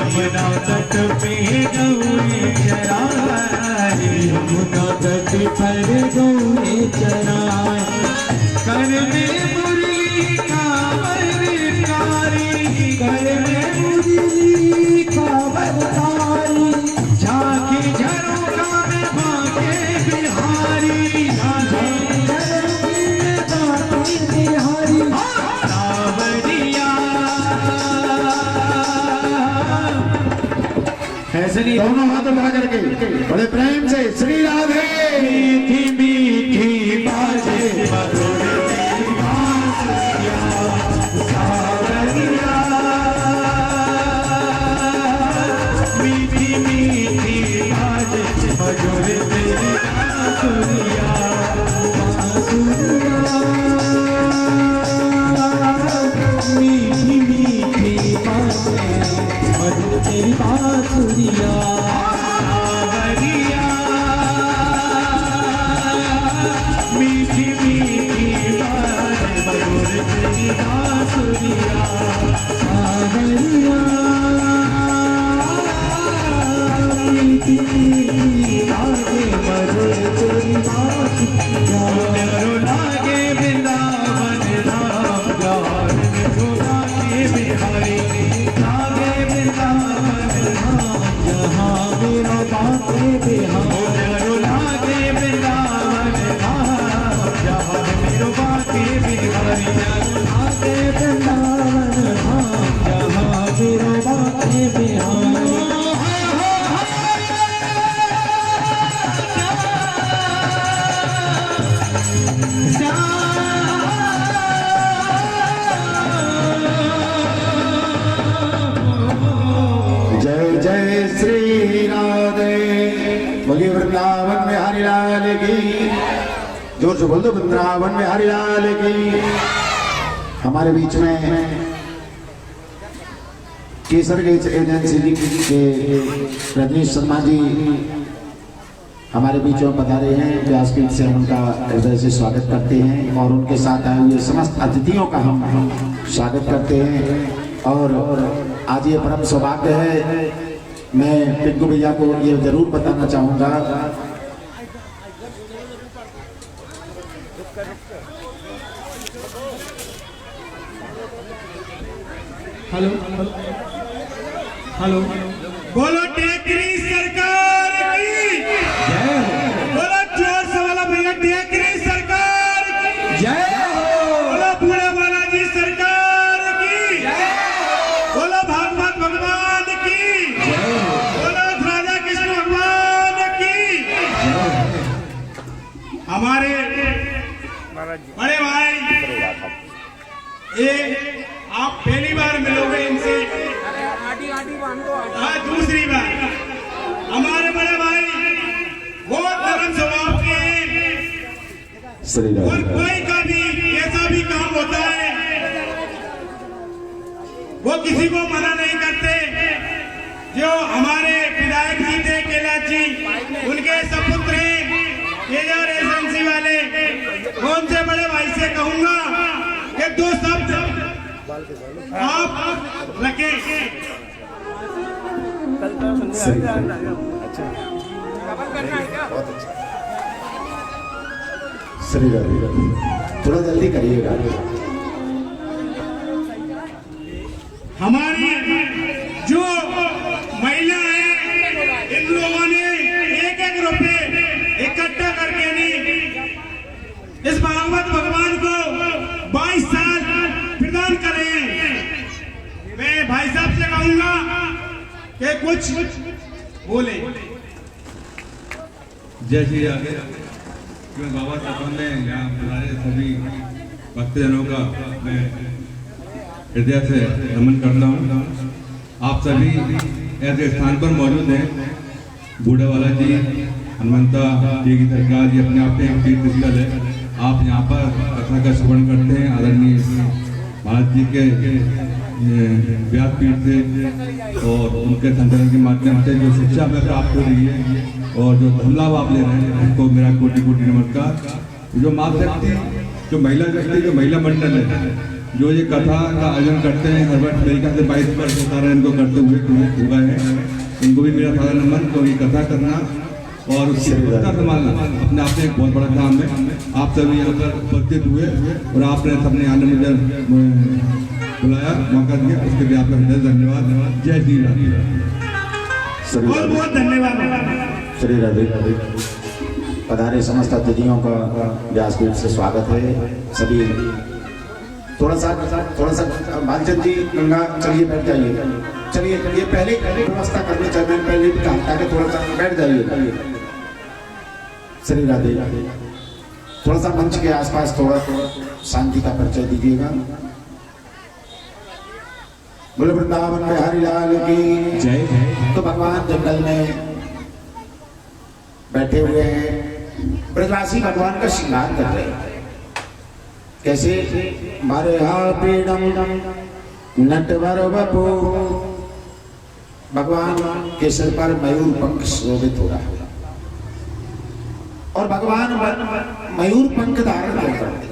यमुना तट पे गौए चराए, यमुना तट पर गौए चराए। कर में मुरली कांवरकारी, कर में मुरली कांवरकारी, झांकी झरोखा में भागे बिहारी, झांकी झरोखे में भागे बिहारी। सावरिया ऐसे नहीं, दोनों हाथ उठा करके बड़े प्रेम से श्री राधे। मीठी मीठी बाजे मधुर तेरी बांसुरिया, सावरिया मीठी मीठी बाजे मधुर तेरी बांसुरिया, बांसुरिया मीठी मीठी बाजे मधुर तेरी बांसुरिया। मीठी मीठी बाजे मधुर तेरी बांसुरिया, सावरिया मीठी मीठी बाजे मधुर तेरी बांसुरिया। रो लागे वृंदावन राम जान, रो लागे बिहारी लागे वृंदावन राम, जहाँ मेरा बाते बिहारी। रो लागे वृंदावन राम, जहाँ मेरो बाते बिहारी, लागे वृंदावन राम, जहाँ मेरो बाते बिहारी। जय जय श्री राधे, बोलिए वृंदावन में हरि लाल की। जोर से बोल दो, वृंदावन में हरि लाल की। हमारे बीच में केसर गेज एजेंसी के रजनीश शर्मा जी हमारे बीच में पधारे हैं। व्यासपीठ से हम उनका हृदय से स्वागत करते हैं और उनके साथ आए हुए समस्त अतिथियों का हम स्वागत करते हैं। और आज ये परम सौभाग्य है, मैं पिंकू भैया को ये जरूर बताना चाहूँगा। हेलो हेलो, बोलो टेकरी सरकार की जय हो, बोलो जोर से वाला भैया टेकरी सरकार की जय हो, बोलो बूढ़ा बालाजी सरकार की जय हो, बोलो भागवत भगवान की जय हो, बोलो राजा कृष्ण भगवान की जय हो। हमारे बड़े भाई ये आप पहली बार मिलोगे इनसे, दूसरी बार। हमारे बड़े भाई बहुत नरम स्वभाव के हैं, कोई का भी कैसा भी काम होता है वो किसी को मना नहीं करते। जो हमारे विधायक जी थे कैलाश जी, उनके सपुत्र हैं केजर एजेंसी वाले। उनसे बड़े भाई से कहूंगा कि दो शब्द आप रखें। श्री राधे, थोड़ा जल्दी करिएगा। हमारी जो महिला है, इन लोगों ने एक एक रुपए इकट्ठा करके नहीं इस भागवत भगवान को 22 साल प्रदान करे हैं। मैं भाई साहब से कहूंगा कि कुछ बोले। जय श्री राधे। मैं बाबा साहब ने यहाँ हमारे सभी भक्तजनों का मैं हृदय से नमन करता हूँ। आप सभी ऐसे स्थान पर मौजूद हैं। बूढ़ा वाला जी, हनुमंता जी की सरकार जी अपने आप में एक तीर्थ स्थल है। आप यहाँ पर कथा का श्रवण करते हैं। आदरणीय महाराज जी के व्यासपीठ से और उनके संचालन के माध्यम से जो शिक्षा हमें प्राप्त हो रही है और जो धन लाभ आप ले रहे हैं, उनको मेरा कोटि कोटि नमस्कार। जो माँ शक्ति, जो महिला शक्ति, जो महिला मंडल है, जो ये कथा का आयोजन करते हैं हर वर्ष तरीका से 22 वर्ष होता रहा इनको करते हुए हुआ है, उनको भी मेरा सारा नमन। तो ये कथा करना और उसकी व्यवस्था संभालना अपने आप में एक बहुत बड़ा काम है। आप सभी यहाँ पर उपस्थित हुए और आपने सबने आनंद बुलाया, मौका दिया, उसके लिए आपका धन्यवाद। जय श्री राम। बहुत बहुत धन्यवाद। श्री राधे राधे। पधारे समस्त अतिथियों का व्यासपीठ से स्वागत है। सभी थोड़ा सा भालचंद जी गंगा चलिए बैठ जाइए, चलिए ये पहले व्यवस्था करनी चाहिए, पहले भी कहा था कि थोड़ा सा बैठ जाइए। श्री राधे। थोड़ा सा मंच के आसपास थोड़ा शांति का परिचय दीजिएगा। बोलो वृंदावन बिहारी लाल की जय। तो भगवान जंगल में बैठे हुए हैं, ब्रजवासी भगवान का श्रृंगार कर रहे हैं। कैसे? मारे पीड़म नटवर बपो, भगवान के सिर पर मयूर पंख शोभित हो रहा है और भगवान मयूर पंख धारण कर रहे हैं।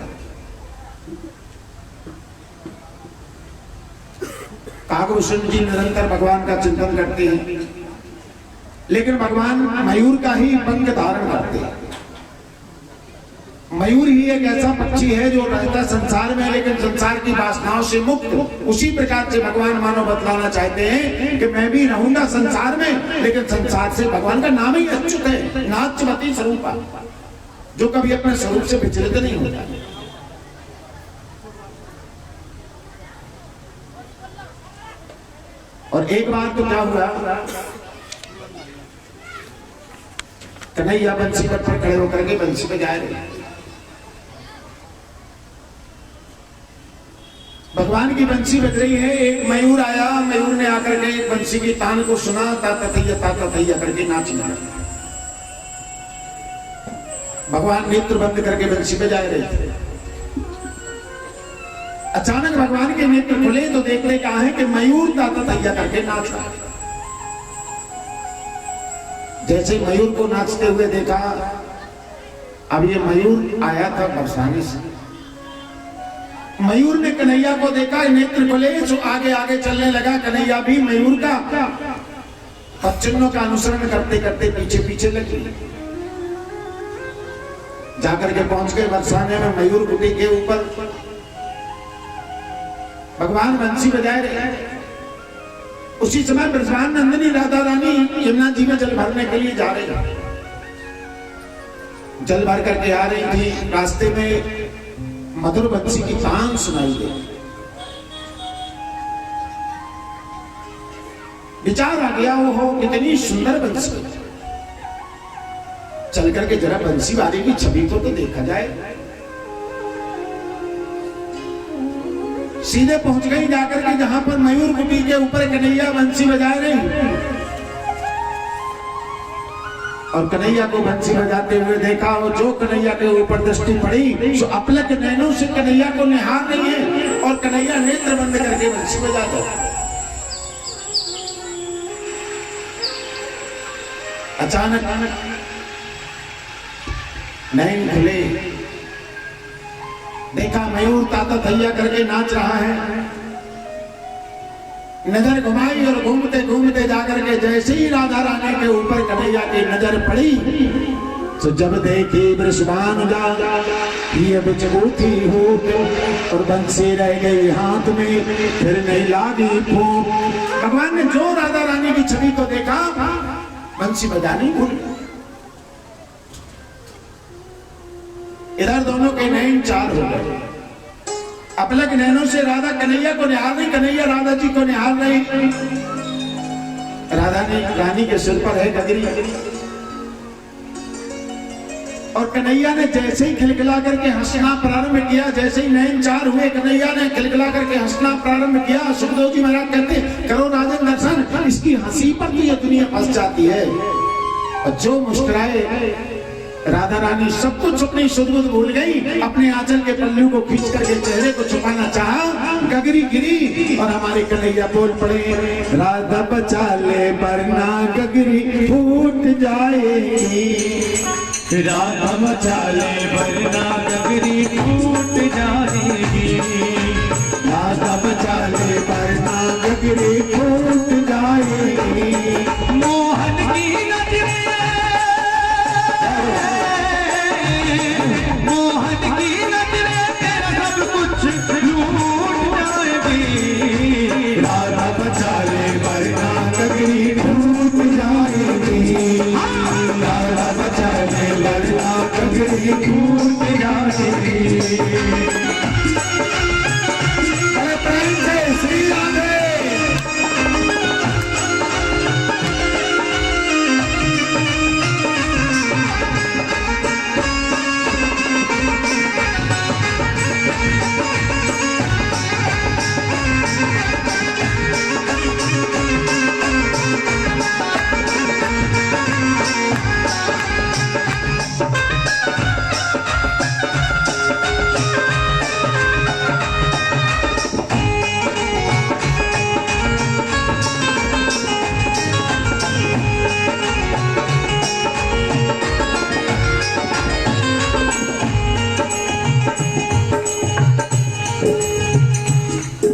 काकभूषण जी निरंतर भगवान का चिंतन करते हैं, लेकिन भगवान मयूर का ही पंख धारण करते हैं। मयूर ही एक ऐसा पक्षी है जो रहता संसार में, लेकिन संसार की वासनाओं से मुक्त। उसी प्रकार से भगवान मानव बतलाना चाहते हैं कि मैं भी रहूंगा संसार में, लेकिन संसार से भगवान का नाम ही अच्युत है, नाच्यवती स्वरूप, जो कभी अपने स्वरूप से विचलित नहीं होता। और एक बार तो क्या हुआ, कन्हैया बंसी पर खड़े होकर के बंसी पे जा रहे, भगवान की बंसी बज रही है। एक मयूर आया, मयूर ने आकर के एक बंसी की तान को सुना, ताता थैया करके नाचने लगा। भगवान नेत्र बंद करके बंसी पे जा रहे थे। अचानक भगवान के नेत्र खुले तो देखते क्या है कि मयूर ताता थैया करके नाच रहा है। जैसे मयूर को नाचते हुए देखा, अब ये मयूर आया था बरसाने से। मयूर ने कन्हैया को देखा, नेत्र खोले तो आगे आगे चलने लगा। कन्हैया भी मयूर का पदचिन्हों का अनुसरण करते करते पीछे पीछे लगे, जाकर के पहुंच गए बरसाने में। मयूर कुटी के ऊपर भगवान बंसी बजाए रहे। उसी समय ब्रजवान नंदिनी राधा रानी यमुना जी में जल भरने के लिए जा रही, जल भर करके आ रही थी। रास्ते में मधुर बंसी की तान सुनाई दे। विचार आ गया, वो हो कितनी सुंदर बंसी, चल करके जरा बंसी वाले की छवि को तो देखा जाए। सीधे पहुंच गई जाकर के जहां पर मयूर कुटी के ऊपर कन्हैया बंसी बजा रहे, और कन्हैया को बंसी बजाते हुए देखा। और जो कन्हैया के ऊपर दृष्टि पड़ी तो अपलक नैनों से कन्हैया को निहार रही है, और कन्हैया नेत्र बंद करके बंसी बजा दो। अचानक नैन खुले, देखा मयूर ताता थैया करके नाच रहा है। नजर घुमाई और घूमते घूमते जाकर के जैसे ही राधा रानी के ऊपर कन्हैया की नजर पड़ी, तो जब देखी वृषभान ये बिचबूती हो, और बंसी रह गई हाथ में, फिर नहीं लागी फूंक। भगवान ने जो राधा रानी की छवि को देखा, बंसी बजानी भूल। इधर दोनों के नैन चार हो गए। अपलक नैनों से राधा कन्हैया को निहार रही, कन्हैया राधा जी को निहार रही। राधा ने रानी के सिर पर है गगरी, और कन्हैया ने जैसे ही खिलखिला करके हंसना प्रारंभ किया, जैसे ही नैन चार हुए, कन्हैया ने खिलखिला करके हंसना प्रारंभ किया। सुखदेव जी महाराज कहते, करो राजन दर्शन, इसकी हंसी पर तो ये दुनिया फंस जाती है। और जो मुस्कुराए राधा रानी सब कुछ अपनी सुध-बुध भूल गई, अपने आंचल के पल्लू को खींच करके चेहरे को छुपाना चाहा, गगरी गिरी और हमारे कन्हैया बोल पड़े, राधा बचा ले वरना गगरी फूट जाएगी, राधा बचा ले वरना गगरी फूट जाएगी। मोहन की नजरें, मोहन की नजरें तेरा सब कुछ लूट जाएगी। राधा बचा ले वरना नगरी टूट जाएगी। राधा बचा ले वरना नगरी टूट जाएगी। बड़े प्रेम से श्री राधे।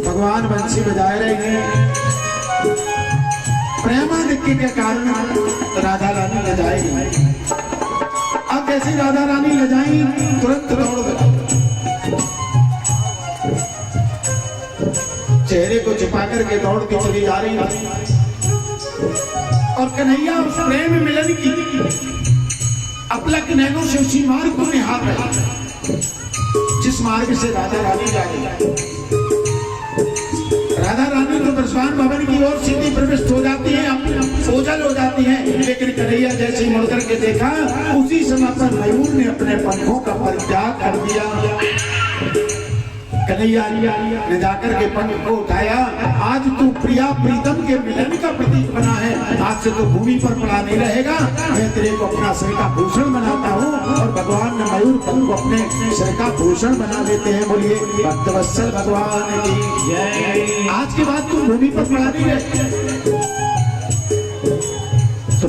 भगवान बंसी बजाए रहे हैं। प्रेमाधिक्य के कारण राधा रानी ले जाएगी। अब जैसे राधा रानी ले जाई तुरंत दौड़ गए, चेहरे को छुपा करके दौड़ती चली जा रही है। और कन्हैया उस प्रेम मिलन की अपलक नैनों से उसी मार्ग को निहार रहे जिस मार्ग से राधा रानी जाएगी। राधा रानी तो बृंदावन भवन की ओर सीधी प्रविष्ट हो जाती है, ओझल हो जाती है। लेकिन कन्हैया जैसे ही मुड़ करके देखा उसी समय पर मयूर ने अपने पंखों का परित्याग कर दिया। कन्हैया ने जाकर के पंख को उठाया। आज तू प्रिया प्रीतम के मिलन का प्रतीक बना है। आज से तो भूमि पर पड़ा नहीं रहेगा। मैं तेरे को अपना सिर का भूषण बनाता हूँ। और भगवान ने मयूर पंख को अपने सिर का भूषण बना देते हैं। बोलिए भक्तवत्सल भगवान की जय। आज के बाद तू भूमि पर पड़ा नहीं रहे। तो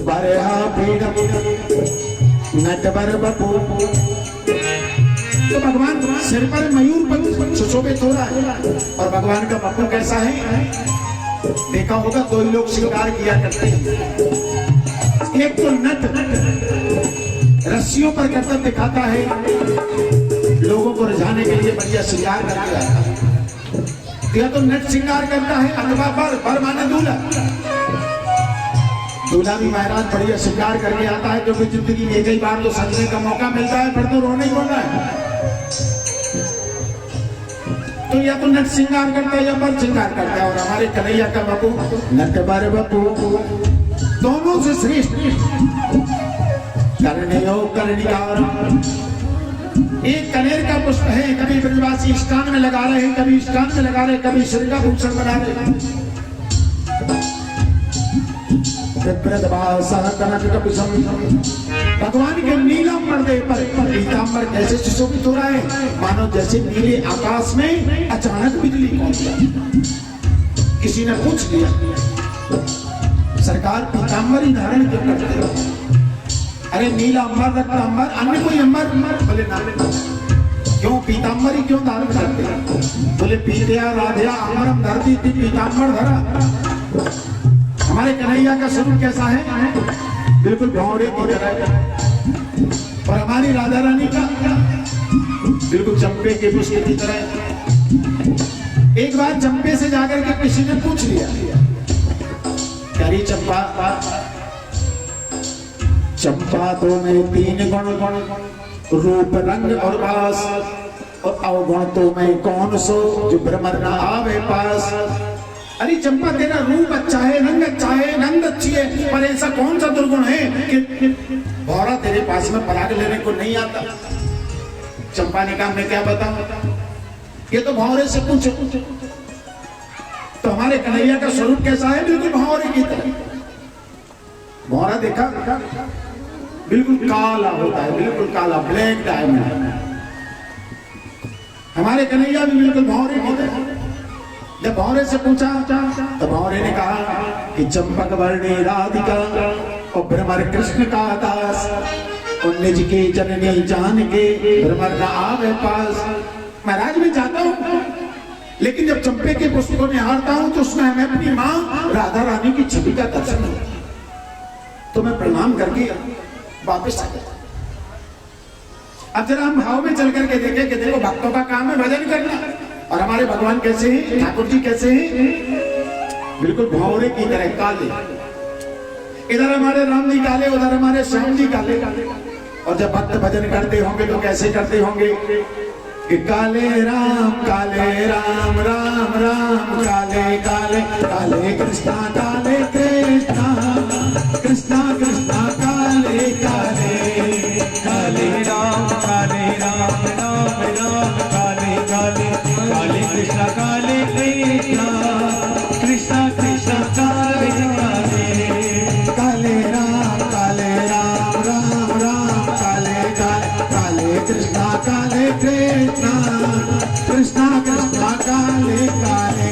नटवर बपू तो भगवान सिर पर मयूर पंख सुशोभित हो रहा है। और भगवान का बपू कैसा है देखा होगा। दो ही लोग श्रृंगार किया करते हैं। एक तो नट रस्सियों पर करतब दिखाता है, लोगों को रिझाने के लिए बढ़िया श्रृंगार करके आता है। या तो नट श्रृंगार करता है अथवा बर माने दूल्हा। दूल्हा भी महाराज बढ़िया श्रृंगार करके आता है, क्योंकि जिंदगी में एक ही बार तो सजने का मौका मिलता है, फिर तो रोना ही रोना है। तो या तो नट श्रृंगार करता है या बर श्रृंगार करता है। और हमारे कन्हैया का बापू नट बर बपू दोनों से श्रेष्ठ करनेयो कर्णिकार। एक कनेर का पुष्प है, कभी ब्रजवासी इष्टान में लगा रहे हैं, कभी इष्टान में लगा रहे, कभी सिर का भूषण बना रहे। भगवान के नीलम पर्दे पर पीताम्बर कैसे सुशोभित हो रहा है, मानो जैसे नीले आकाश में अचानक बिजली पहुंच गई। किसी ने पूछ लिया सरकार पीताम्बर ही धारण क्यों करते हो? अरे नीला अंबर रक्त अंबर अन्य कोई अंबर? बोले ना। क्यों पीताम्बर ही क्यों धारण करते हैं? बोले पीतया राधया अमरम धरती थी पीताम्बर धरा। हमारे कन्हैया का स्वरूप कैसा है? बिल्कुल भौरे की तरह। और हमारी राधा रानी का बिल्कुल चंपे के पुष्प की तरह। एक बार चंपे से जाकर के किसी ने पूछ लिया, करी चंपा चंपा तो में तीन गुण रूप रंग और बास, और अवगुण तो में कौन सो जो भ्रमर ना आवे पास। अरे चंपा तेरा रूप अच्छा है, रंग अच्छा है, गंध अच्छी है, पर ऐसा कौन सा दुर्गुण है कि भौरा तेरे पास में पराग लेने को नहीं आता? चंपा ने कहा मैं क्या बताऊं, ये तो भौरे से पूछो। तो हमारे कन्हैया का स्वरूप कैसा है? बिल्कुल भौरे की तरह। भौरा देखा बिल्कुल काला होता है, बिल्कुल काला, ब्लैक डायमंड। हमारे कन्हैया भी बिल्कुल भौरे की तरह। जब भौरे से पूछा तो भौरे ने कहा कि चंपक वर्णी राधिका और भ्रमर कृष्ण का दास, और निज के जननी जान के भ्रमर न आवे पास। महाराज मैं चाहता हूँ लेकिन जब चंपे के पुष्प को निहारता हूं तो उसमें हमें अपनी मां राधा रानी की छवि का दर्शन होता है। तो मैं प्रणाम करके वापस आ गया। अब जरा हम भाव में चल करके देखें कि देखो भक्तों का काम है भजन करना, और हमारे भगवान कैसे हैं, ठाकुर जी कैसे हैं, बिल्कुल भौरे की तरह काले। इधर हमारे राम जी काले, उधर हमारे श्याम जी काले। और जब भक्त भजन करते होंगे तो कैसे करते होंगे कि काले राम राम राम काले काले काले कृष्णा कृष्णा कृष्णा कृष्णा काले काले काले राम राम राम काले काले काले कृष्णा कृष्णा कृष्णा कृष्णा काले काले काले राम राम राम काले काले काले कृष्णा कृष्णा कृष्णा कृष्णा काले काले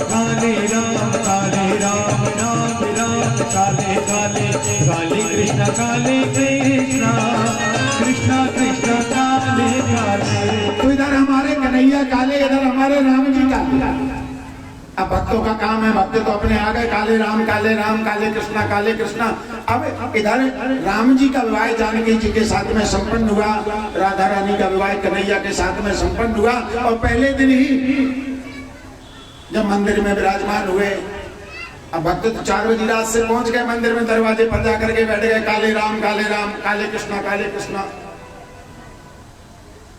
काले राम राम राम काले काले काले कृष्णा कृष्णा कृष्णा कृष्णा काले काले। तो इधर हमारे कन्हैया काले, इधर हमारे राम जी काले। अब भक्तों का काम है, भक्त तो अपने आ गए काले राम काले कृष्णा। अब इधर राम जी का विवाह जानकी जी के साथ में संपन्न हुआ, राधा रानी का विवाह कन्हैया के साथ में संपन्न हुआ। और पहले दिन ही जब मंदिर में विराजमान हुए, अब भक्त तो 4 बजे रात से पहुंच गए मंदिर में, दरवाजे पर जाकर के बैठ गए काले राम काले कृष्णा।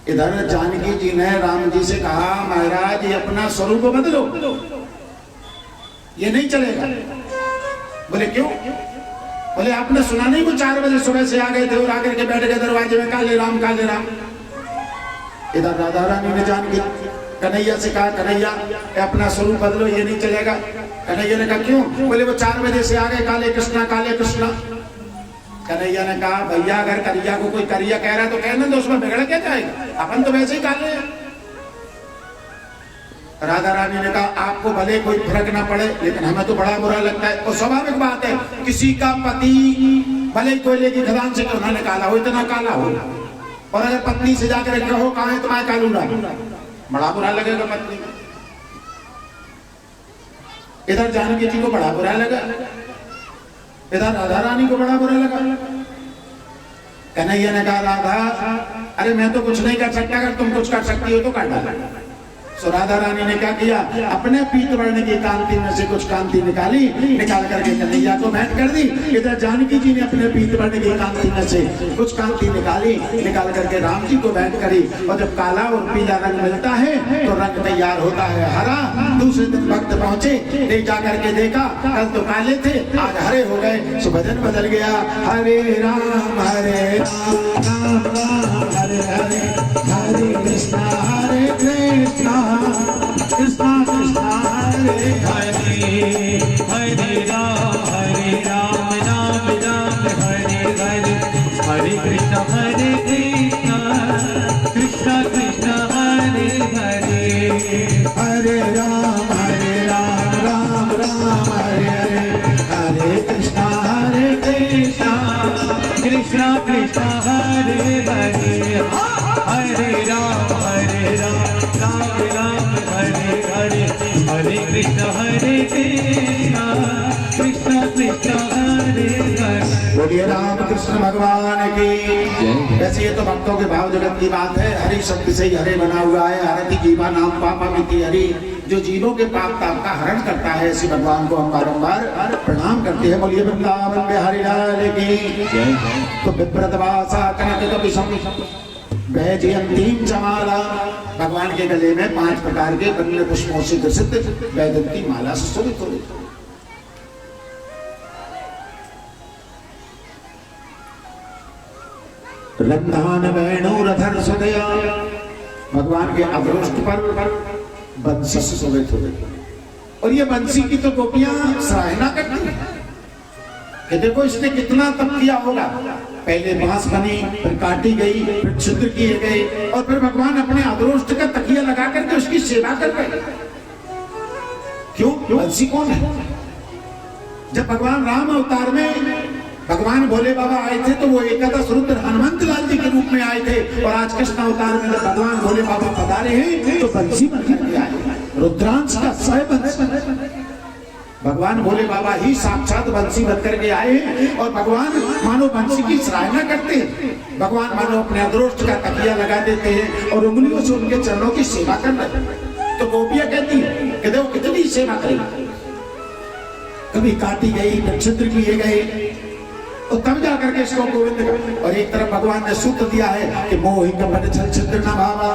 इधर जानकी जी ने राम जी से कहा महाराज ये अपना स्वरूप बदलो, ये नहीं चलेगा। बोले क्यों? बोले आपने सुना नहीं वो 4 बजे सुबह से आ गए थे और आकर के बैठ गए दरवाजे में काले राम। इधर राधा रानी ने जानकी कन्हैया से कहा कन्हैया अपना स्वरूप बदलो, ये नहीं चलेगा। कन्हैया ने कहा क्यों? बोले वो 4 बजे से आ गए काले कृष्णा। कन्हैया ने कहा भैया अगर करिया को कोई करिया कह रहा है तो कहने दो, उसमें बिगड़ क्या जाएगा, अपन तो वैसे ही काले हैं। राधा रानी ने कहा आपको भले कोई फर्क ना पड़े लेकिन हमें तो बड़ा बुरा लगता है। और स्वाभाविक बात है, किसी का पति भले कोयले की खदान से क्यों ना निकाला हो, इतना काला हो, और अगर पत्नी से जाकर कहो कहा है तुम्हारे कालूड़ा, बड़ा बुरा लगेगा पत्नी को। इधर जानकी जी को बड़ा बुरा लगा, इधर राधा रानी को बड़ा बुरा लगा। कन्हैया ने कहा राधा अरे मैं तो कुछ नहीं कर सकता, अगर तुम कुछ कर सकती हो तो कर डाला। सो राधा रानी ने क्या किया, अपने पीत वर्ण की कांति में से कुछ कांति निकाल करके कन्हैया को भेंट कर दी। इधर जानकी जी ने अपने पीत वर्ण की कांति में से कुछ कांति निकाल करके राम जी को भेंट करी। और जब काला और पीला रंग मिलता है तो रंग तैयार होता है हरा। दूसरे दिन भक्त पहुंचे, ले जा करके देखा कल तो काले थे आज हरे हो गए। सो भजन बदल गया, हरे राम राम हरे हरे हरे कृष्णा कृष्णा कृष्णा हरे हरे हरे राम राम राम हरे हरे हरे कृष्णा कृष्णा कृष्णा हरे हरे हरे राम राम हरे हरे हरे कृष्णा कृष्णा कृष्णा हरे हरे हरे राम राम राम हरे हरे हरे कृष्णा कृष्णा कृष्णा हरे हरे। बोलिए राम कृष्ण भगवान की। वैसे ये तो भक्तों के भाव जगत की बात है। हरि शब्द से ही हरे बना हुआ है, हरति जीवा नाम पापा मिति हरि, जो जीवों के पाप ताप का हरण करता है। ऐसे भगवान को हम बारंबार प्रणाम करते हैं। बोलिए वृंदावन बिहारी लाल की। तो विप्रतवासा कनक कपिशम वैजयंतीम चमाला, भगवान के गले में 5 प्रकार के वन्य पुष्पों से ग्रसित वैजयंती माला सुशोभित हो। रंधान वेणुरधर सुदया, भगवान के अग्रोष्ठ पर बंसी सुशोभित हो। और ये बंसी की तो गोपियां सराहना करती हैं कि देखो इसने कितना तप किया होगा। पहले बांस बनी, फिर काटी गई, फिर छिद्र किए गए, और फिर भगवान अपने अग्रोष्ठ का तकिया लगा करके उसकी सेवा कर रहे। क्यों? बंसी कौन है? जब भगवान राम अवतार में भगवान भोले बाबा आए थे तो वो एकादश रुद्र हनुमंत लाल जी के रूप में आए थे, और आज कृष्ण अवतार में जब भगवान भोले बाबा पधारे हैं तो बंसी बनकर के आए। रुद्रांश का सहबंस भगवान भोले बाबा ही साक्षात बंसी बन करके आए और भगवान मानो बंसी की सराहना करते हैं। भगवान मानो अपने अदृष्ट का तकिया लगा देते हैं और उंगलियों से उनके चरणों की सेवा कर रहे हैं। तो गोपियां कहती है कि देखो कितनी सेवा करेगी, कभी काटी गई, फिर छिद्र किए गए, और तब जाकर के इसको गोविंद। और एक तरफ भगवान ने सूत्र दिया है कि मोहि कपट छल छिद्र न भावा,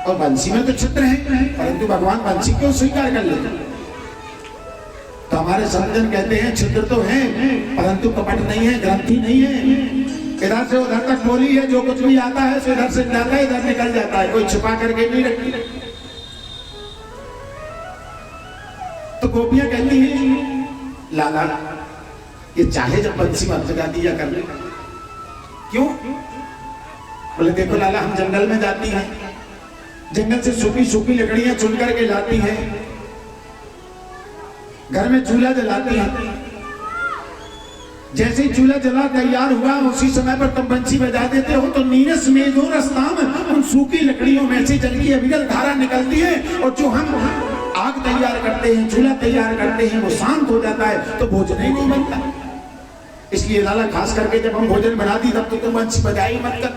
और बंसी में तो छिद्र है, परंतु भगवान बंसी क्यों स्वीकार कर लेते? तो हमारे संतजन कहते हैं छिद्र तो है परंतु कपट नहीं है, ग्रंथि नहीं है। इधर से उधर तक बोली है, जो कुछ भी आता है सो इधर से जाता है, इधर निकल जाता है, कोई छुपा करके नहीं रखती। तो गोपियां कहती हैं लाला ये चाहे जब बंसी मत जगा दिया कर ले, क्यों? बोले देखो लाला हम जंगल में जाती हैं, जंगल से सूखी सूखी लकड़ियां चुन करके लाती हैं, घर में चूल्हा जलाती हैं। जैसे ही चूल्हा जला तैयार हुआ उसी समय पर तुम बंसी बजा देते हो तो नीरस मेघो रस्ताम, उन सूखी लकड़ियों में से जल की अविरल धारा निकलती है, और जो हम आग तैयार करते हैं, चूल्हा तैयार करते हैं, वो शांत हो जाता है, तो भोजन ही नहीं बनता। इसलिए लाला खास करके जब हम भोजन बना दी तब तो तुम बंसी बजाई मत कर।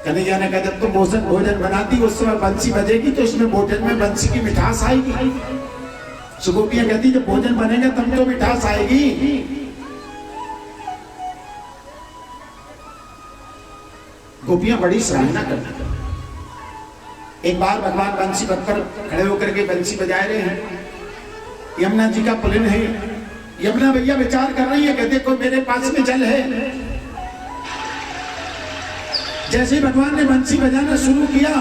कन्हैया ने कहा जब तुम भोजन बनाती उस समय बंसी बजेगी तो उसमें भोजन में बंसी की मिठास आएगी। गोपियां कहती जब भोजन बनेगा तब तो मिठास आएगी। गोपियां बड़ी सराहना करती। एक बार भगवान बंसी बजकर खड़े होकर के बंसी बजा रहे हैं, यमुना जी का पुलिन है, यमुना भैया विचार कर रही है कि देखो मेरे पास में जल है। जैसे ही भगवान ने बंसी बजाना शुरू किया,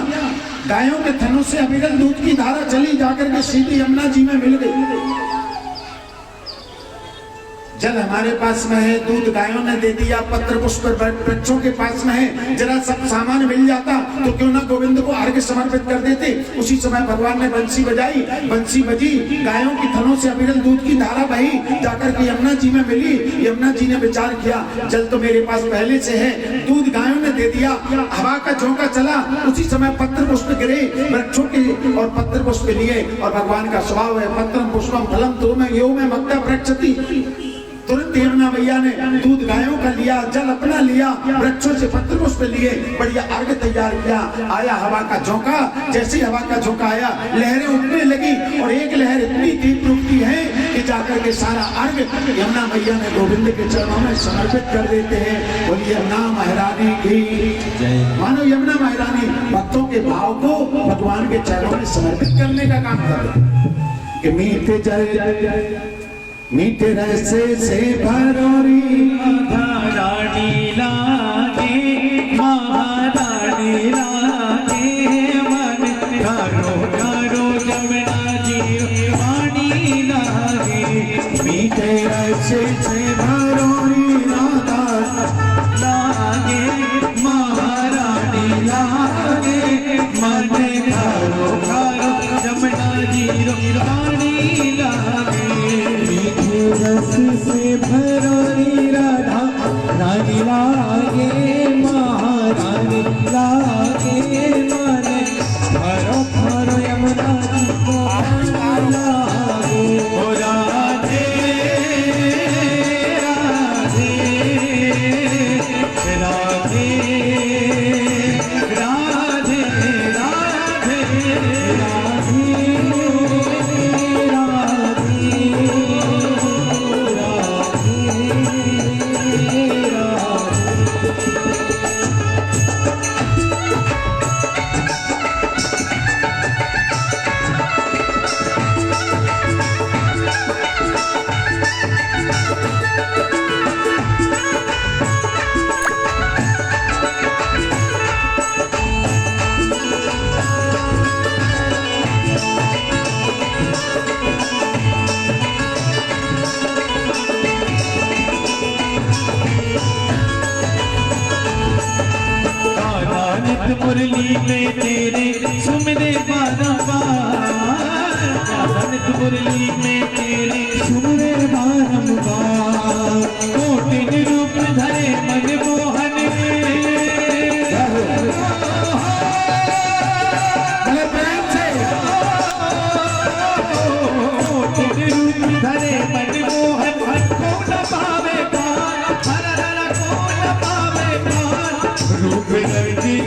गायों के थनों से अविरल दूध की धारा चली जाकर के सीधी यमुना जी में मिल गई। जल हमारे पास में है, दूध गायों ने दे दिया, पत्र पुष्प वृक्षों के पास में है, जरा सब सामान मिल जाता तो क्यों ना गोविंद को अर्घ्य समर्पित कर देते। उसी समय भगवान ने बंसी बजाई, बंसी बजी, गायों की थनों से अविरल दूध की धारा बही जाकर के यमुना जी में मिली। यमुना जी ने विचार किया जल तो मेरे पास पहले से है, दूध गायों ने दे दिया, हवा का झोंका चला, उसी समय पत्र पुष्प गिरे वृक्षों के और पत्र पुष्प लिए। और भगवान का स्वभाव है पत्रम पुष्पम फलम तो में यो में मक्का प्रक्षति। तुरंत यमुना मैया ने दूध गायों का लिया, जल अपना लिया, वृक्षों से पत्र पुष्प लिए, बढ़िया अर्घ तैयार किया। आया हवा का झोंका, जैसे हवा का झोंका आया लहरें उठने लगी, और एक लहर इतनी तीव्र उठती है कि जाकर के सारा अर्घ यमुना मैया ने गोविंद के चरणों में समर्पित कर देते हैं। बोलिए यमुना महारानी की जय। मानो यमुना महारानी भक्तों के भाव को भगवान के चरणों में समर्पित करने का काम कर रहे कि मीठे जल मीठे रसे से भरोरी महारानी लागे, महारानी लागे, मन घरो घरो जमुना जी पानी लागे। मीठे रसे से भरोरी राधा लागे, महारानी लागे, मन घरो घरो जमुना जी पानी लागे। रस से भरोरी राधा रानी लागे, महारानी लागे, मन भरो भरो यमुना जी को लागे। ओ राधे राधे राधे राधे राधे मुरली में तेरे सुमरे बारंबार, जानत मुरली में तेरे सुमरे बारंबार, कोटिन रूप धरे मन मोहन। धरे मनमोहन को न पावे पान, हर हर को न पावे पान। रूप रंगी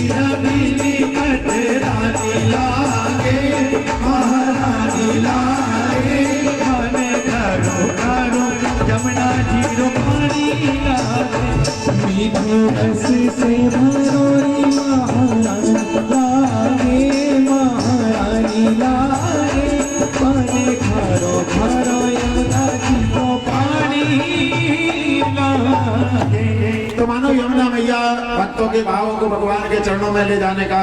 रवीनी कट रानी लागे, महारानी लागे। खाने घरो घरो यमुना जी रो पानी लागे। मीठे रस से भरोरी महारानी लागे, महारानी लागे। पानी खारो खारो यमुना जी को पानी लागे। तो मानो यमुना मैया भक्तों के भावों को भगवान के चरणों में ले जाने का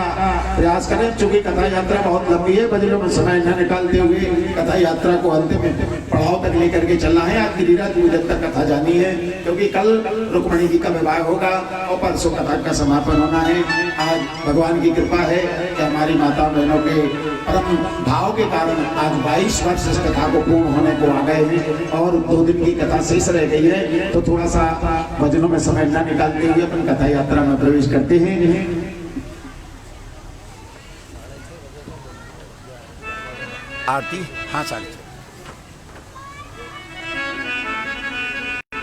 प्रयास करें। चूंकि कथा यात्रा बहुत लंबी है, बजलों में समय न निकालते हुए कथा यात्रा को अंतिम पड़ाव तक लेकर के चलना है। आज गिरिराज मुझे तक कथा जानी है, क्योंकि कल रुक्मणी जी का विवाह होगा और परसों कथा का समापन होना है। आज भगवान की कृपा है कि हमारी माता बहनों के परम भाव के कारण आज 22 वर्ष इस कथा को पूर्ण होने को आ गए हैं और 2 दिन की कथा शेष रह गई है। तो थोड़ा सा भजनों में समय न निकालते हुए अपन कथा यात्रा में प्रवेश करते हैं। आरती हाँ सारी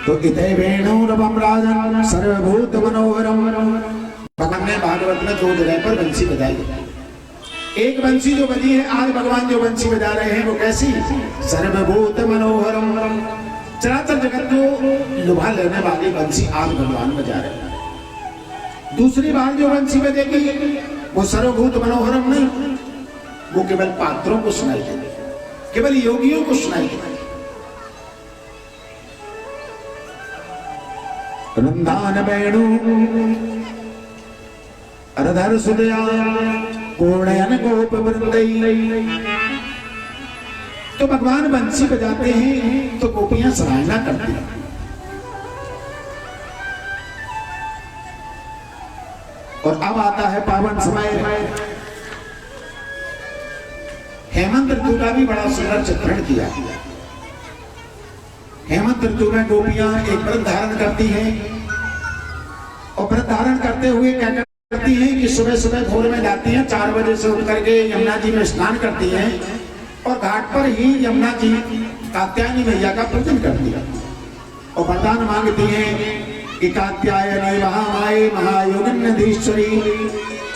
तो इतै वेणुरवं राजन सर्वभूत मनोहरम। भगवान ने भागवत में 2 जगह पर बंसी बजाई। एक बंसी जो बजी है आज भगवान जो बंसी बजा रहे हैं वो कैसी? सर्वभूत मनोहरम। चराचर जगत को लुभा लेने वाली बंसी आज भगवान बजा रहे हैं। दूसरी बार जो बंसी बजेगी वो सर्वभूत मनोहरम नहीं, वो केवल पात्रों को सुनाई देगी, केवल योगियों को सुनाई देगी। रंधान वेणु अरधर सुदया पूर्णयन गोप वृंदई। तो भगवान बंसी बजाते हैं तो गोपियां सराहना करती हैं। और अब आता है पावन समय। हेमंत ऋतु का भी बड़ा सुंदर चित्रण किया। हेमंत ऋतु में गोपियां एक व्रत धारण करती हैं और व्रत धारण करते हुए क्या करती हैं कि सुबह सुबह भोर में जाती हैं, 4 बजे से उठ करके यमुना जी में स्नान करती हैं और घाट पर ही यमुना जी कात्यायनी मैया का पूजन करती हैं और वरदान मांगती हैं कि कात्यायनी महामाये महायोगिन्यधीश्वरी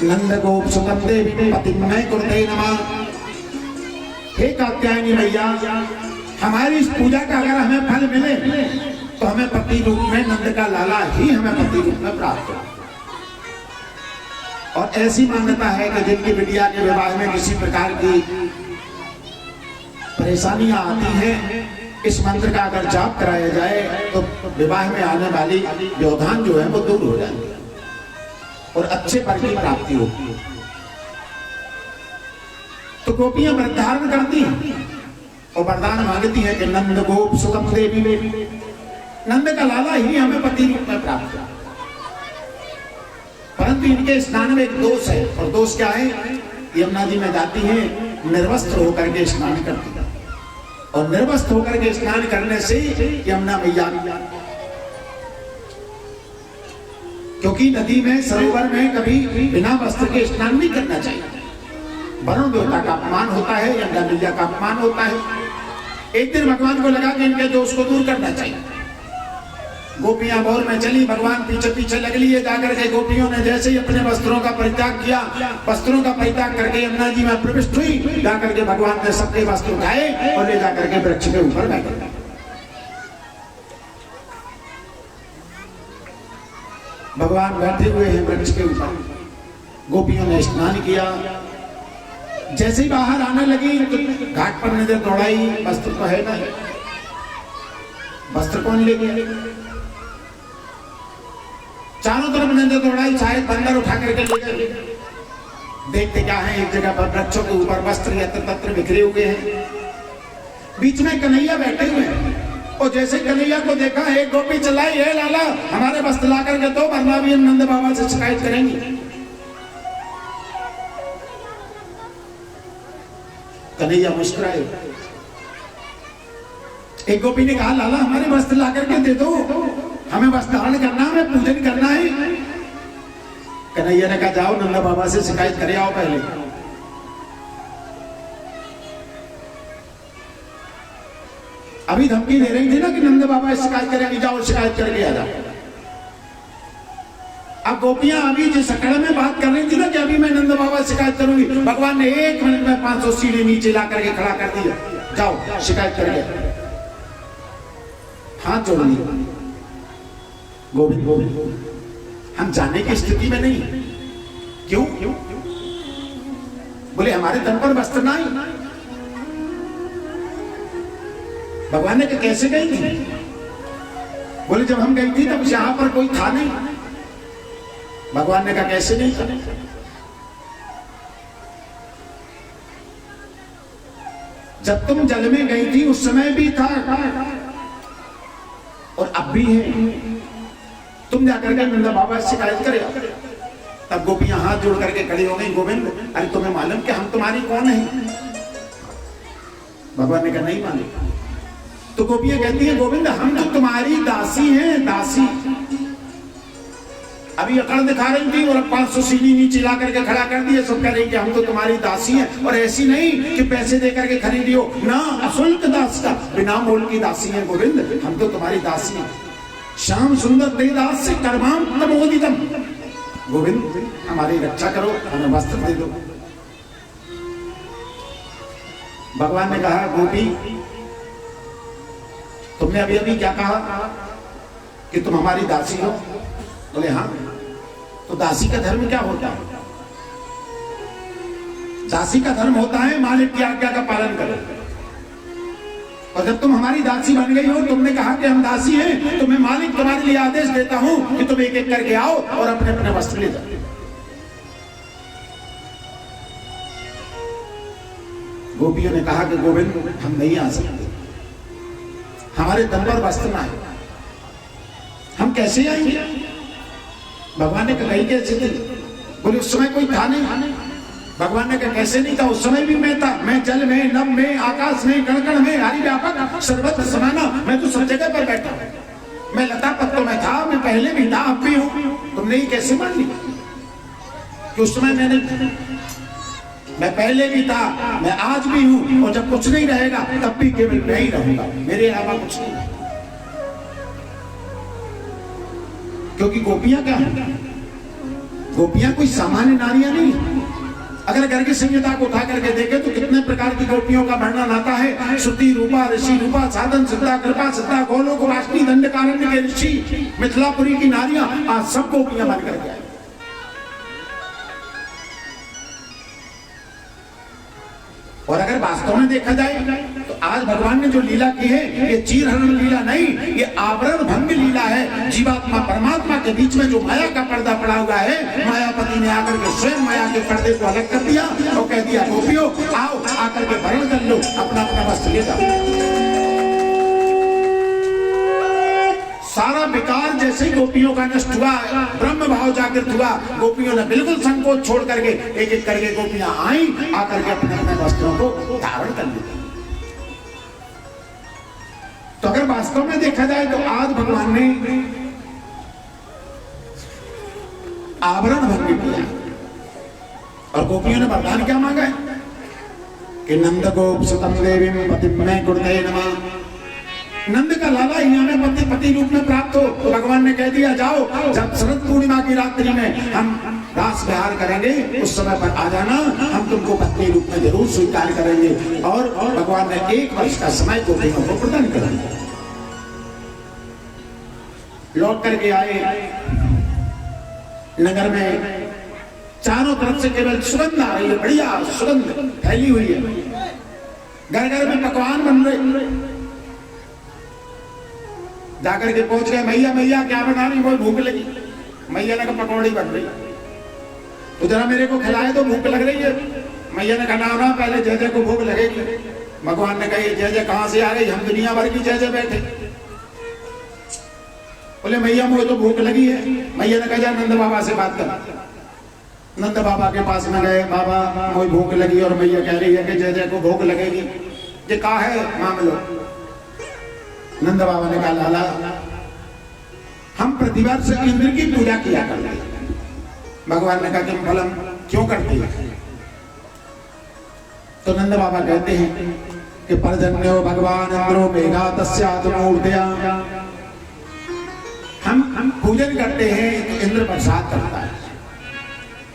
नंद गोप सुतम देवी पतिमय कुरुते नमः। हे कात्यायनी मैया, हमारी इस पूजा का अगर हमें फल मिले तो हमें पति रूप में नंद का लाला ही हमें पति रूप में प्राप्त हो। और ऐसी मान्यता है कि जिनकी बिटिया के विवाह में किसी प्रकार की परेशानियां आती हैं, इस मंत्र का अगर जाप कराया जाए तो विवाह में आने वाली व्यवधान जो है वो दूर हो जाती है और अच्छे वर की प्राप्ति होती है। तो गोपियां व्रत धारण करती हैं और वरदान मांगती हैं कि नंद गोप सुतम देवी नंद का लाला ही हमें पति रूप में प्राप्त हो। परंतु इनके स्नान में एक दोष है, और दोष क्या है? यमुना जी में जाती हैं, निर्वस्त्र होकर के स्नान करती है और निर्वस्त्र होकर के स्नान करने से यमुना मैया, क्योंकि नदी में सरोवर में कभी बिना वस्त्र के स्नान नहीं करना चाहिए। वरुण देवता का अपमान होता है, यमुना मैया का अपमान होता है। एक दिन भगवान को लगा कि इनके दोष को दूर करना चाहिए। गोपियां भोर में चली, भगवान पीछे पीछे लग लिए। जाकर के गोपियों ने जैसे ही अपने वस्त्रों का परित्याग किया, वस्त्रों का परित्याग करके यमुना जी में प्रविष्ट हुई। जाकर के भगवान ने सबके वस्त्र उठाए और ले जाकर के वृक्ष के ऊपर बैठे। भगवान बैठे हुए हैं वृक्ष के ऊपर। गोपियों ने स्नान किया। जैसे ही बाहर आने लगी तो घाट पर नजर दौड़ाई, वस्त्र तो है ना, वस्त्र कौन ले गया? चारों तरफ नजर दौड़ाई, शायद बंदर उठा करके ले गए। देखते क्या है, एक जगह पर वृक्षों के ऊपर वस्त्र यत्र तत्र बिखरे हुए हैं। बीच में कन्हैया बैठे हुए हैं और जैसे कन्हैया को देखा, एक गोपी चलाई, हे लाला हमारे वस्त्र ला करके दो, वरना भी हम नंद बाबा से शिकायत करेंगे। कन्हैया मुस्कुराए। एक गोपी ने कहा, लाला हमारे वस्त्र ला करके दे दो, हमें वस्त्र धारण करना, हमें पूजन करना है। कन्हैया ने कहा, जाओ नंदा बाबा से शिकायत करे आओ पहले। अभी धमकी दे रही थी ना कि नंद बाबा शिकायत करेंगे, जाओ शिकायत करके आ जाओ। अब गोपियां अभी जिस अकड़ में बात कर रही थी ना कि अभी मैं नंद बाबा शिकायत करूंगी, भगवान ने 1 मिनट में 500 सीढ़ी नीचे ला करके खड़ा कर दिया, जाओ शिकायत करके। हाथ जोड़ लिए, गोविंद गोविंद हम जाने की स्थिति में नहीं। क्यों? बोले हमारे तन पर वस्त्र नहीं। भगवान ने कहा कैसे गई थी? बोले जब हम गई थी तब यहां पर कोई था नहीं। भगवान ने कहा कैसे नहीं था? जब तुम जल में गई थी उस समय भी था और अब भी है। तुम जाकर के नंदा बाबा से शिकायत करे। तब गोपियां हाथ जोड़ करके खड़ी हो गई, गोविंद अरे तुम्हें मालूम कि हम तुम्हारी कौन है? भगवान ने कहा नहीं मालूम। तो गोपियां कहती हैं गोविंद हम तो तुम्हारी दासी हैं, दासी। अभी अकड़ दिखा रही थी और 500 सीढ़ी नीचे ला करके खड़ा कर दिए, सब कह रही कि हम तो तुम्हारी दासी हैं। और ऐसी नहीं कि पैसे दे करके खरीदी हो ना, अशुल्क दास का, बिना मोल की दासी है गोविंद, हम तो तुम्हारी दासी हैं। श्याम सुंदर देदास से कर्माम तमोदितम, गोविंद हमारी रक्षा करो, हमें वस्त्र दे दो। भगवान ने कहा गोपी तुमने अभी अभी क्या कहा कि तुम हमारी दासी हो? बोले हाँ। तो दासी का धर्म क्या होता है? दासी का धर्म होता है मालिक की आज्ञा का पालन करो। और जब तुम हमारी दासी बन गई हो, तुमने कहा कि हम दासी हैं, तो मैं मालिक तुम्हारे लिए आदेश देता हूं कि तुम एक एक करके आओ और अपने अपने वस्त्र ले जाओ। गोपियों ने कहा कि गोविंद हम नहीं आ सकते, हमारे दम पर वस्त्र ना है, हम कैसे आएंगे? भगवान ने कहा गई कैसे थी? बोले उस समय कोई था नहीं। भगवान ने कहा कैसे नहीं था? उस समय भी मैं था, मैं जल में, नभ में, आकाश में, कण कण में, हरि व्यापक सर्वत्र समाना, मैं तो सब जगह पर बैठा हूं। मैं लता पत्तों में था, मैं पहले भी था, अब भी हूं। तुमने ये कैसे मान लिया कि उस समय मैंने, मैं पहले भी था, मैं आज भी हूं, और जब कुछ नहीं रहेगा तब भी केवल मैं ही रहूंगा, मेरे अलावा कुछ नहीं। क्योंकि गोपियां क्या है? गोपियां कोई सामान्य नारियां नहीं। अगर गर्ग संहिता को उठा करके देखें तो कितने प्रकार की गोपियों का वर्णन आता है। श्रुति रूपा, ऋषि रूपा, साधन सिद्धा, कृपा सिद्धा, गोलोक वासनी, दंडकारण्य के ऋषि, मिथिलापुरी की नारियां, आज सब गोपियां बन करके आई। और अगर वास्तव में देखा जाए तो आज भगवान ने जो लीला की है, ये चीरहरण लीला नहीं, ये आवरण भंग लीला है। जीवात्मा परमात्मा के बीच में जो माया का पर्दा पड़ा हुआ है, मायापति ने आकर के स्वयं माया के पर्दे को अलग कर दिया और कह दिया गोपियों आओ, आकर के वरण कर लो, अपना अपना वस्त्र ले जाओ। सारा विकार जैसे ही गोपियों का नष्ट हुआ, ब्रह्म भाव जागृत हुआ, गोपियों ने बिल्कुल संकोच छोड़ करके एक एक करके गोपियां आई, आकर के अपने अपने वस्त्रों को धारण कर लिया। तो अगर वास्तव में देखा जाए तो आज भगवान ने आवरण भंग किया और गोपियों ने वरदान क्या मांगा है कि नंद गोप सुतम देवी पतिमे कुर्ते नमः। नंद का लाला ही हमें पति पति रूप में प्राप्त हो। तो भगवान ने कह दिया जाओ, जब शरद पूर्णिमा की रात्रि में हम रास विहार करेंगे उस समय पर आ जाना, हम तुमको पत्नी रूप में जरूर स्वीकार करेंगे। और भगवान ने 1 वर्ष का समय गोपियों को प्रदान कर दिया। लौट करके आए नगर में, चारों तरफ से केवल सुगंध आ रही है, बढ़िया सुगंध फैली हुई है, घर घर में पकवान बन रहे। जाकर के पहुंच गए, मैया मैया क्या बना रही? बहुत भूख लगी। मैया ने कहा पकौड़ी बन रही, तो जरा मेरे को खिलाए तो भूख लग रही है। मैया ने कहा ना पहले जय जय को भूख लगेगी। भगवान ने कहा जय जय कहां से आ गई? हम दुनिया भर की जय जय बैठे। बोले मैया मुझे तो भूख लगी है। मैया ने कहा जा नंद बाबा से बात कर। नंद बाबा के पास में गए, बाबा मुझे भूख लगी और मैया कह रही है कि जय जय को भूख लगेगी, ये कहा है मामलो। नंद बाबा ने कहा लाला हम प्रतिवर्ष से इंद्र की पूजा किया करते हैं। भगवान ने कहा कि फलम क्यों करते हैं? तो नंद बाबा कहते हैं कि पर्जन्यो भगवान इंद्रो मेघा तस्यात् मूर्धया। हम पूजन करते हैं, इंद्र बरसात करता है।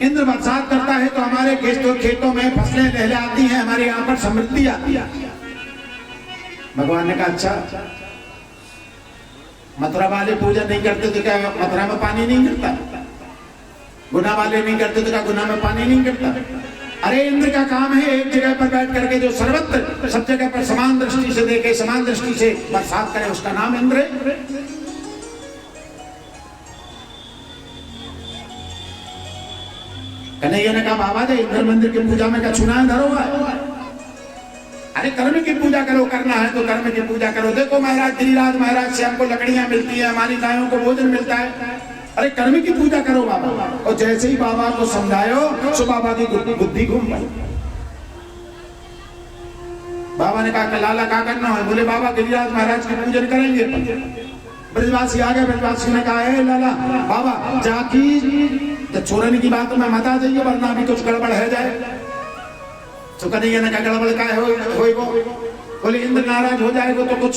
इंद्र बरसात करता है तो हमारे खेतों में फसलें लहलहाती हैं, हमारे यहाँ पर समृद्धि आती है। भगवान ने कहा अच्छा, मथुरा वाले पूजा नहीं करते तो क्या मथुरा में पानी नहीं गिरता? गुना वाले नहीं करते तो क्या गुना में पानी नहीं गिरता? अरे इंद्र का काम है एक जगह पर बैठ करके जो सर्वत्र सब जगह पर समान दृष्टि से देखे, समान दृष्टि से बरसात करे, उसका नाम इंद्र है। कन्हैया ने कहा बाबा जी इंद्र मंदिर की पूजा में क्या छूना है धरोगा? अरे कर्म की पूजा करो, करना है तो कर्म की पूजा करो। देखो महाराज गिरिराज महाराज से हमको लकड़ियां मिलती है, हमारी गायों को भोजन मिलता है। अरे कर्म की पूजा करो बाबा। और जैसे ही बाबा को समझायो सो बाबा की बुद्धि घूम गई। बाबा ने कहा लाला क्या करना है? बोले बाबा गिरिराज महाराज की पूजन करेंगे। ब्रजवासी आ गए, ब्रजवासी ने कहा है लाला बाबा जाकी तो छोड़ने की बात में मत आ जाइए वरना अभी कुछ गड़बड़ है जाए। तो कन्हैया ने कहा गड़बड़ का हो? बोले इंद्र नाराज हो जाएगा तो कुछ।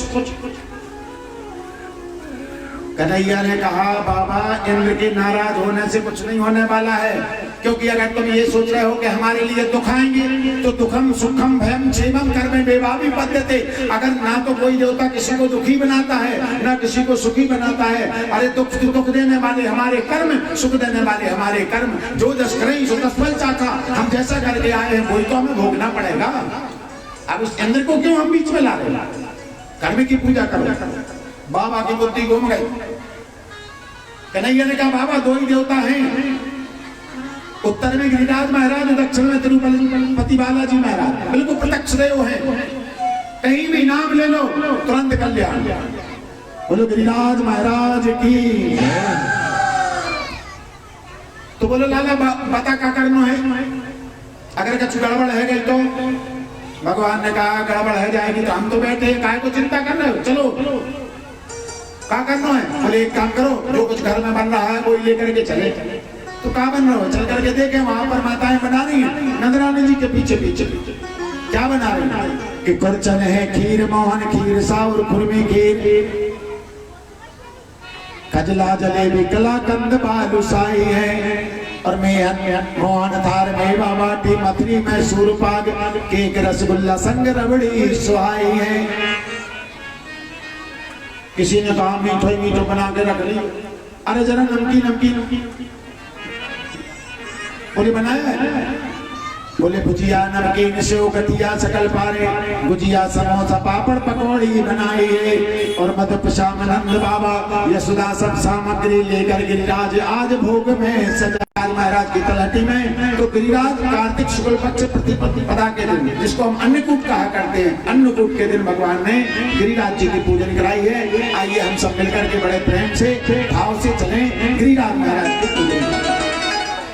कन्हैया ने कहा बाबा इंद्र के नाराज होने से कुछ नहीं होने वाला है, क्योंकि अगर तुम ये सोच रहे हो कि हमारे लिए दुख आएंगे तो दुखम सुखम भयम क्षेमम कर्म बेबावी पद्धति। अगर ना तो कोई देवता किसी को दुखी बनाता है ना किसी को सुखी बनाता है। अरे दुख देने वाले हमारे कर्म, सुख देने वाले हमारे कर्म। जो जस करें सो तस फल चाखा। हम जैसा करके आए हैं वही तो हमें भोगना पड़ेगा। अब उस इंद्र को क्यों हम बीच में ला रहे? कर्म की पूजा करो। बाबा की बुद्धि घूम गई। कन्हैया ने कहा बाबा दो ही देवता हैं, उत्तर में गिरिराज महाराज, दक्षिण में तिरुपति बालाजी महाराज, बिल्कुल प्रत्यक्ष देव हैं। कहीं भी नाम ले लो तुरंत कल्याण। बोलो गिरिराज महाराज की। तो बोलो लाला बता क्या करना है? अगर कुछ गड़बड़ है गई तो? भगवान ने कहा गड़बड़ है जाएगी तो हम तो बैठे हैं, काहे को चिंता कर रहे हो? चलो क्या करना है? बोले एक काम करो, जो कुछ घर में बन रहा है वो लेकर के चले। तो क्या बन रहा हो? चल करके देखे, वहां पर माताएं बना रही है नंदरानी जी के पीछे पीछे। क्या बना रही है? कि कुरचन है, खीर मोहन खीर, साउर खुरमी खीर, खजला जलेबी कलाकंद बालूशाही है। और मैं मोहन थार मेवा बाटी, मथरी में सूरपाग, केक रसगुल्ला संग रबड़ी सुहाई है। किसी ने कहा मीठो बना के रख ली। अरे जरा नमकीन बोले बनाया है? बोले भुजिया नमकीन सेव कटिया सकल पारे, गुजिया समोसा पापड़ पकौड़ी बनाई है। और मधुपशामानंद बाबा यशोदा सब सामग्री लेकर गिरिराज आज भोग में सजा महाराज की तलहटी में। तो गिरिराज कार्तिक शुक्ल पक्ष प्रतिपदा के दिन, जिसको हम अन्नकूट कहा करते हैं, अन्नकूट के दिन भगवान ने गिरिराज जी की पूजन कराई है। आइए हम सब मिलकर के बड़े प्रेम से भाव से चले गिरिराज महाराज की पूजन।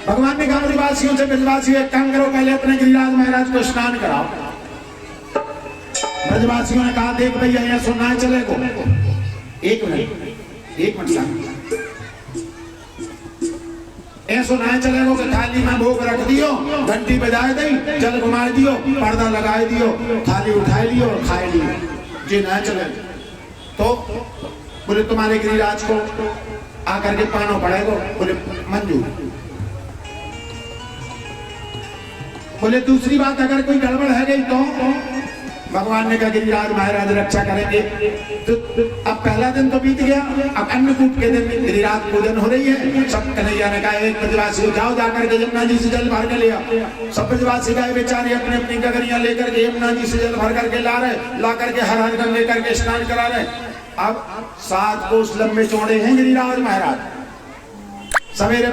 भगवान ने कहा ब्रजवासियों से, ब्रजवासी एक काम करो, पहले अपने गिरिराज महाराज को स्नान कराओ। ब्रजवासियों ने कहा देख भैया यहाँ सुनना चलेगा। एक मिनट शांति। ऐसा ना चलेगा कि थाली में भोग रख दियो, घंटी बजाए दी, जल घुमा दियो, पर्दा लगाए दियो, थाली उठाए लियो और खाए लियो, ये ना चले। तो बोले तुम्हारे गिरिराज को आकर के पानो पड़ेगा। बोले मंजूर। बोले दूसरी बात अगर कोई गड़बड़ है गई तो? भगवान ने कहा गिरिराज महाराज रक्षा करेंगे। तो अब पहला दिन तो बीत गया, अब अन्नकूट के दिन गिरिराज पूजन हो रही है। सब कन्हैया ने कहा एक ब्रजवासी जाओ जाकर के यमुना जी से जल भर के ले आओ। सब ब्रजवासी गए बेचारे अपने अपनी गगरियां लेकर के यमुना जी से जल भर करके ला रहे, ला करके हर हर गंगे करके स्नान करा रहे। अब 7 कोस लंबे चौड़े हैं गिरिराज महाराज। सवेरे